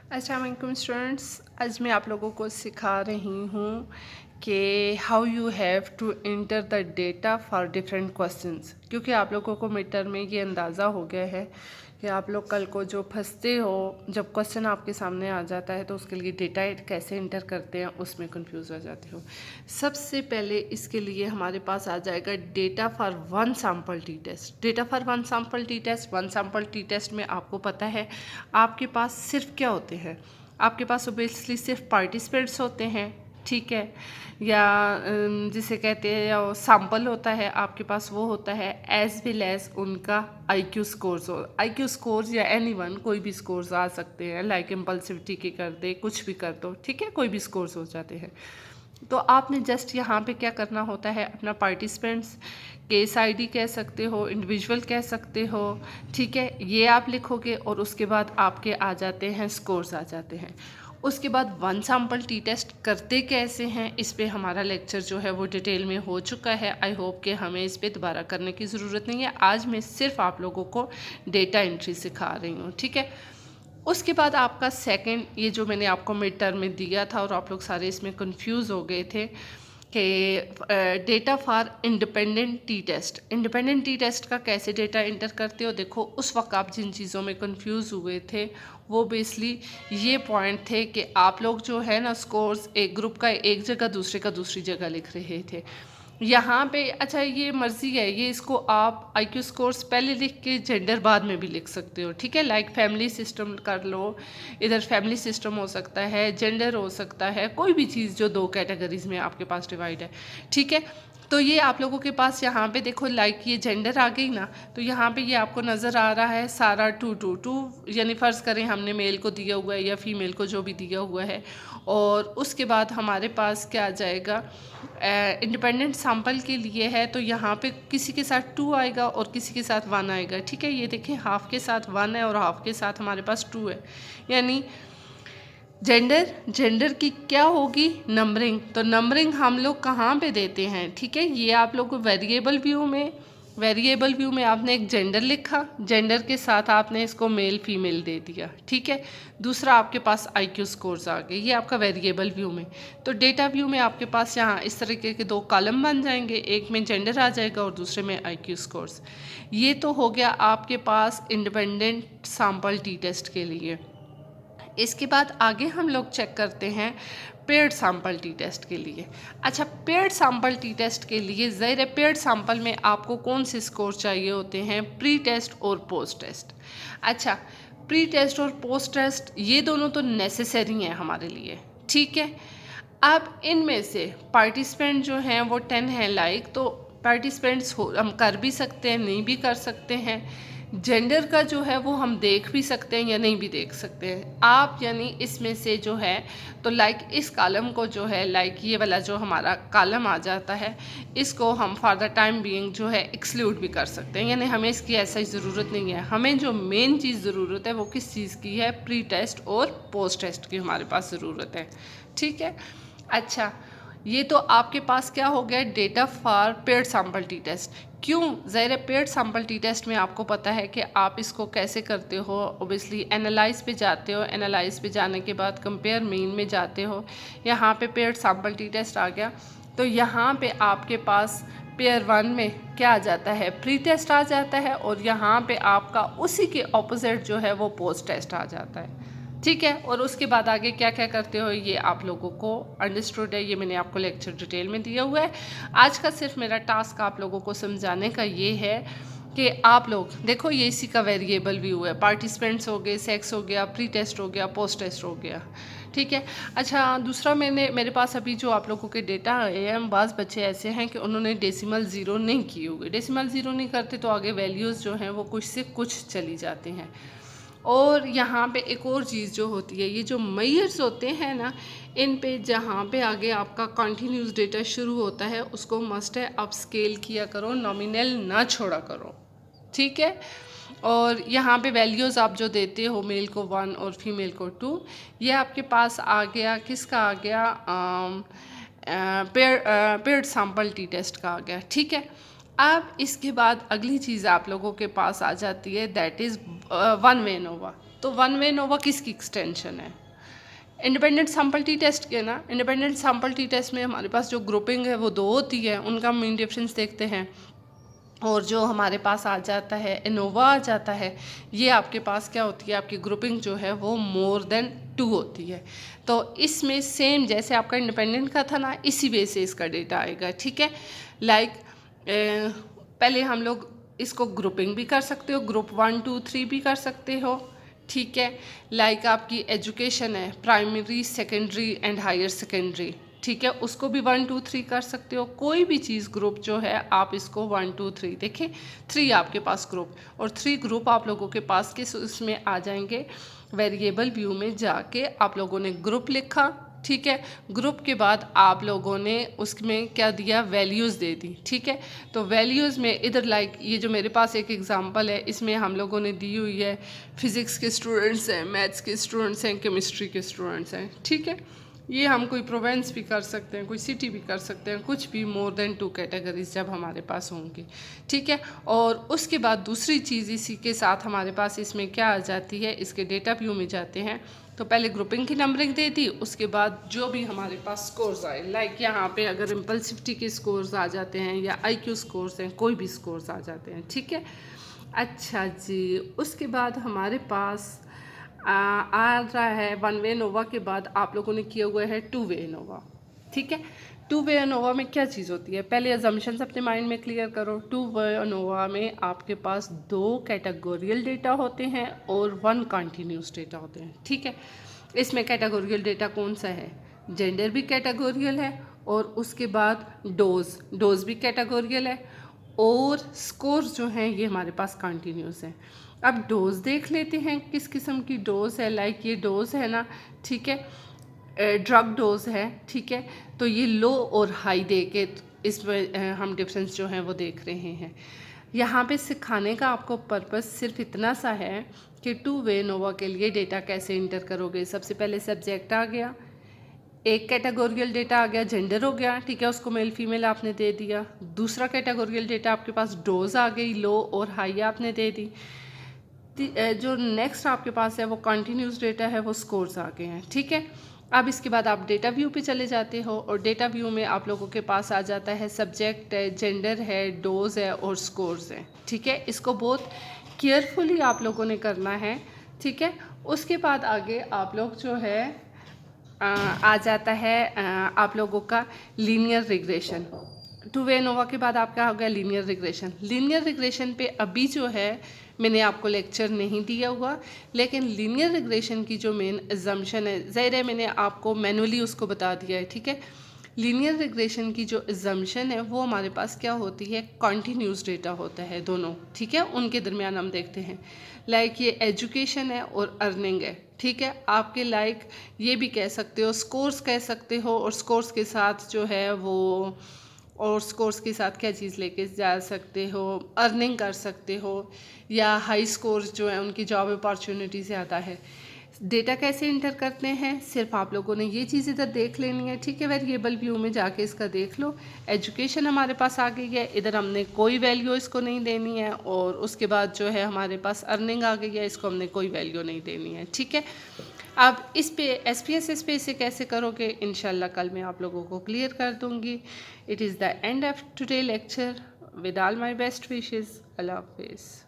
अस्सलाम वालेकुम स्टूडेंट्स, आज मैं आप लोगों को सिखा रही हूँ कि how you have to enter the data for different questions. क्योंकि आप लोगों को मिड टर्म में ये अंदाज़ा हो गया है कि आप लोग कल को जो फंसते हो, जब क्वेश्चन आपके सामने आ जाता है तो उसके लिए डेटा कैसे इंटर करते हैं उसमें कंफ्यूज हो जाते हो। सबसे पहले इसके लिए हमारे पास आ जाएगा data for one sample t test. Data for one sample t test, one sample t test में आपको पता है आपके पास सिर्फ क्या होते हैं, आपके पास ओबियसली सिर्फ पार्टिसिपेंट्स होते हैं, ठीक है, या जिसे कहते हैं सैम्पल होता है आपके पास, वो होता है एज वेल एज उनका आईक्यू स्कोर्स। हो आईक्यू स्कोर्स या एनीवन कोई भी स्कोर्स आ सकते हैं, लाइक इम्पल्सिविटी के कर दे, कुछ भी कर दो, ठीक है, कोई भी स्कोर्स हो जाते हैं। तो आपने जस्ट यहाँ पे क्या करना होता है, अपना पार्टिसिपेंट्स केस आईडी कह सकते हो, इंडिविजुअल कह सकते हो, ठीक है, ये आप लिखोगे और उसके बाद आपके आ जाते हैं स्कोर्स आ जाते हैं। उसके बाद वन सैम्पल टी टेस्ट करते कैसे हैं, इस पे हमारा लेक्चर जो है वो डिटेल में हो चुका है। आई होप कि हमें इस पे दोबारा करने की ज़रूरत नहीं है। आज मैं सिर्फ आप लोगों को डेटा एंट्री सिखा रही हूँ, ठीक है। उसके बाद आपका सेकंड, ये जो मैंने आपको मिड टर्म में दिया था और आप लोग सारे इसमें कंफ्यूज हो गए थे कि data for independent t test. Independent t test का कैसे डेटा इंटर करते हो, देखो उस वक्त आप जिन चीज़ों में कंफ्यूज हुए थे वो बेसली ये पॉइंट थे कि आप लोग जो है ना स्कोर्स एक ग्रुप का एक जगह दूसरे का दूसरी जगह लिख रहे थे। यहाँ पे अच्छा ये मर्ज़ी है, ये इसको आप आईक्यू स्कोर्स पहले लिख के जेंडर बाद में भी लिख सकते हो, ठीक है। लाइक फैमिली सिस्टम कर लो, इधर फैमिली सिस्टम हो सकता है, जेंडर हो सकता है, कोई भी चीज़ जो दो कैटेगरीज में आपके पास डिवाइड है, ठीक है। तो ये आप लोगों के पास यहाँ पे देखो, लाइक ये जेंडर आ गई ना, तो यहाँ पे ये आपको नज़र आ रहा है सारा 222, यानी फ़र्ज़ करें हमने मेल को दिया हुआ है या फीमेल को जो भी दिया हुआ है। और उसके बाद हमारे पास क्या आ जाएगा, इंडिपेंडेंट सैम्पल के लिए है, तो यहाँ पे किसी के साथ 2 आएगा और किसी के साथ 1 आएगा, ठीक है। ये देखें हाफ के साथ 1 है और हाफ के साथ हमारे पास 2 है, यानी जेंडर की क्या होगी, नंबरिंग। तो नंबरिंग हम लोग कहाँ पे देते हैं, ठीक है। ये आप लोग को वेरिएबल व्यू में आपने एक जेंडर लिखा, जेंडर के साथ आपने इसको मेल फीमेल दे दिया, ठीक है। दूसरा आपके पास आईक्यू स्कोर्स आ गए, ये आपका वेरिएबल व्यू में। तो डेटा व्यू में आपके पास यहाँ इस तरीके के 2 कॉलम बन जाएंगे, एक में जेंडर आ जाएगा और दूसरे में आईक्यू स्कोर्स। ये तो हो गया आपके पास इंडिपेंडेंट सैम्पल टी टेस्ट के लिए। इसके बाद आगे हम लोग चेक करते हैं पेयर्ड सैम्पल टी टेस्ट के लिए। अच्छा, पेयर्ड सैम्पल टी टेस्ट के लिए ज़ाहिर है पेयर्ड सैम्पल में आपको कौन से स्कोर चाहिए होते हैं, प्री टेस्ट और पोस्ट टेस्ट। अच्छा, प्री टेस्ट और पोस्ट टेस्ट ये दोनों तो नेसेसरी हैं हमारे लिए, ठीक है। अब इनमें से पार्टिसिपेंट जो हैं वो 10 हैं, लाइक तो पार्टिसिपेंट्स हम कर भी सकते हैं, नहीं भी कर सकते हैं। जेंडर का जो है वो हम देख भी सकते हैं या नहीं भी देख सकते हैं आप, यानी इसमें से जो है तो लाइक इस कॉलम को जो है, लाइक ये वाला जो हमारा कॉलम आ जाता है, इसको हम फॉर द टाइम बीइंग जो है एक्सक्लूड भी कर सकते हैं, यानी हमें इसकी ऐसा ही ज़रूरत नहीं है। हमें जो मेन चीज़ ज़रूरत है वो किस चीज़ की है, प्री टेस्ट और पोस्ट टेस्ट की हमारे पास ज़रूरत है, ठीक है। अच्छा, ये तो आपके पास क्या हो गया, data for paired sample t test. क्यों, ज़ाहिर है पेयर्ड सैम्पल टी टेस्ट में आपको पता है कि आप इसको कैसे करते हो, ओबियसली एनालाइज पे जाते हो, एनालाइज पे जाने के बाद कंपेयर मीन में जाते हो। यहाँ पे पेयर्ड सैम्पल टी टेस्ट आ गया, तो यहाँ पे आपके पास पेयर 1 में क्या आ जाता है, प्री टेस्ट आ जाता है, और यहाँ पे आपका उसी के ऑपोजिट जो है वो पोस्ट टेस्ट आ जाता है, ठीक है। और उसके बाद आगे क्या क्या करते हो ये आप लोगों को अंडरस्टूड है, ये मैंने आपको लेक्चर डिटेल में दिया हुआ है। आज का सिर्फ मेरा टास्क आप लोगों को समझाने का ये है कि आप लोग देखो, ये इसी का वेरिएबल व्यू है, पार्टिसिपेंट्स हो गए, सेक्स हो गया, प्री टेस्ट हो गया, पोस्ट टेस्ट हो गया, ठीक है। अच्छा, दूसरा मेरे पास अभी जो आप लोगों के डेटा आए हैं, बाज़ बच्चे ऐसे हैं कि उन्होंने डेसिमल ज़ीरो नहीं किए हुए। डेसिमल ज़ीरो नहीं करते तो आगे वैल्यूज़ जो हैं वो कुछ से कुछ चली जाती हैं। और यहाँ पे एक और चीज़ जो होती है, ये जो मेयर्स होते हैं ना, इन पे जहाँ पे आगे आपका कंटिन्यूस डेटा शुरू होता है उसको मस्ट है आप स्केल किया करो, नॉमिनल ना छोड़ा करो, ठीक है। और यहाँ पे वैल्यूज़ आप जो देते हो, मेल को 1 और फीमेल को 2, ये आपके पास आ गया, किसका आ गया, पेयर्ड सैम्पल टी टेस्ट का आ गया, ठीक है। अब इसके बाद अगली चीज़ आप लोगों के पास आ जाती है, that is one way ANOVA. तो वन वे एनोवा किसकी एक्सटेंशन है? इंडिपेंडेंट सैम्पल टी टेस्ट के ना। इंडिपेंडेंट सैम्पल टी टेस्ट में हमारे पास जो ग्रुपिंग है वो 2 होती है, उनका मेन डिफरेंस देखते हैं। और जो हमारे पास आ जाता है एनोवा आ जाता है, ये आपके पास क्या होती है, आपकी ग्रुपिंग जो है वो मोर देन 2 होती है। तो इसमें सेम जैसे आपका इंडिपेंडेंट का था ना, इसी वे से इसका डेटा आएगा, ठीक है। लाइक पहले हम लोग इसको ग्रुपिंग भी कर सकते हो, ग्रुप 1 2 3 भी कर सकते हो, ठीक है। लाइक आपकी एजुकेशन है, primary secondary and higher secondary, ठीक है, उसको भी 1 2 3 कर सकते हो। कोई भी चीज़ ग्रुप जो है आप इसको 1 2 3 देखें, 3 आपके पास ग्रुप, और 3 ग्रुप आप लोगों के पास किस उसमें आ जाएंगे, वेरिएबल व्यू में जाके आप लोगों ने ग्रुप लिखा, ठीक है। ग्रुप के बाद आप लोगों ने उसमें क्या दिया, वैल्यूज़ दे दी, ठीक है। तो वैल्यूज़ में इधर लाइक ये जो मेरे पास एक एग्जांपल है, इसमें हम लोगों ने दी हुई है फिज़िक्स के स्टूडेंट्स हैं, मैथ्स के स्टूडेंट्स हैं, केमिस्ट्री के स्टूडेंट्स हैं, ठीक है। ये हम कोई प्रोवेंस भी कर सकते हैं, कोई सिटी भी कर सकते हैं, कुछ भी, मोर देन 2 कैटेगरीज जब हमारे पास होंगी, ठीक है। और उसके बाद दूसरी चीज़ इसी के साथ हमारे पास इसमें क्या आ जाती है, इसके डेटा व्यू में जाते हैं तो पहले ग्रुपिंग की नंबरिंग दे दी, उसके बाद जो भी हमारे पास स्कोर्स आए, लाइक यहाँ पे अगर इम्पल्सिविटी के स्कोर्स आ जाते हैं या IQ स्कोर्स हैं, कोई भी स्कोर्स आ जाते हैं, ठीक है। अच्छा जी, उसके बाद हमारे पास आ रहा है वन वे एनोवा के बाद आप लोगों ने किया हुआ है 2 वे एनोवा, ठीक है। 2 वे एनोवा में क्या चीज़ होती है, पहले अजम्पशंस अपने माइंड में क्लियर करो। 2 वे एनोवा में आपके पास 2 कैटेगोरियल डेटा होते हैं और 1 कंटिन्यूस डेटा होते हैं, ठीक है। इसमें कैटेगोरियल डेटा कौन सा है, जेंडर भी कैटेगोरियल है, और उसके बाद डोज भी कैटेगोरियल है, और स्कोर्स जो हैं ये हमारे पास कंटिन्यूस हैं। अब डोज देख लेते हैं किस किस्म की डोज है, लाइक ये डोज है ना, ठीक है, ड्रग डोज है, ठीक है। तो ये लो और हाई दे के इसमें हम डिफरेंस जो है वो देख रहे हैं। यहाँ पे सिखाने का आपको पर्पस सिर्फ इतना सा है कि 2 वे एनोवा के लिए डेटा कैसे इंटर करोगे। सबसे पहले सब्जेक्ट आ गया, एक कैटेगोरियल डेटा आ गया, जेंडर हो गया, ठीक है, उसको मेल फीमेल आपने दे दिया। दूसरा कैटेगोरियल डेटा आपके पास डोज आ गई, लो और हाई आपने दे दी। जो नेक्स्ट आपके पास है वो कंटिन्यूस डेटा है, वो स्कोर्स आ गए हैं, ठीक है। अब इसके बाद आप डेटा व्यू पे चले जाते हो, और डेटा व्यू में आप लोगों के पास आ जाता है सब्जेक्ट है, जेंडर है, डोज है और स्कोर्स है, ठीक है। इसको बहुत केयरफुली आप लोगों ने करना है, ठीक है। उसके बाद आगे आप लोग जो है आ जाता है आप लोगों का लीनियर रिग्रेशन। 2 वे एनोवा के बाद आपका हो गया लीनियर रिग्रेशन। लीनियर रिग्रेशन पे अभी जो है मैंने आपको लेक्चर नहीं दिया हुआ, लेकिन लीनियर रिग्रेशन की जो मेन अजम्पशन है, ज़ाहिर है मैंने आपको मैनुअली उसको बता दिया है, ठीक है। लीनियर रिग्रेशन की जो अजम्पशन है वो हमारे पास क्या होती है, कॉन्टीन्यूस डेटा होता है दोनों, ठीक है। उनके दरमियान हम देखते हैं लाइक ये एजुकेशन है और अर्निंग है, ठीक है। आपके लाइक ये भी कह सकते हो, स्कोर्स कह सकते हो, और स्कोर्स के साथ जो है वो, और स्कोर्स के साथ क्या चीज़ लेके जा सकते हो, अर्निंग कर सकते हो, या हाई स्कोर्स जो है उनकी जॉब अपॉर्चुनिटी ज़्यादा है। डेटा कैसे इंटर करते हैं, सिर्फ आप लोगों ने ये चीज़ इधर देख लेनी है, ठीक है। वेरिएबल व्यू में जाके इसका देख लो। एजुकेशन हमारे पास आ गई है, इधर हमने कोई वैल्यू इसको नहीं देनी है, और उसके बाद जो है हमारे पास अर्निंग आ गई है, इसको हमने कोई वैल्यू नहीं देनी है, ठीक है। अब इस पे SPSS पे इसे कैसे करोगे, इंशाल्लाह कल मैं आप लोगों को क्लियर कर दूँगी। It is the end of today lecture. With all my best wishes. अल्लाह हाफिज़।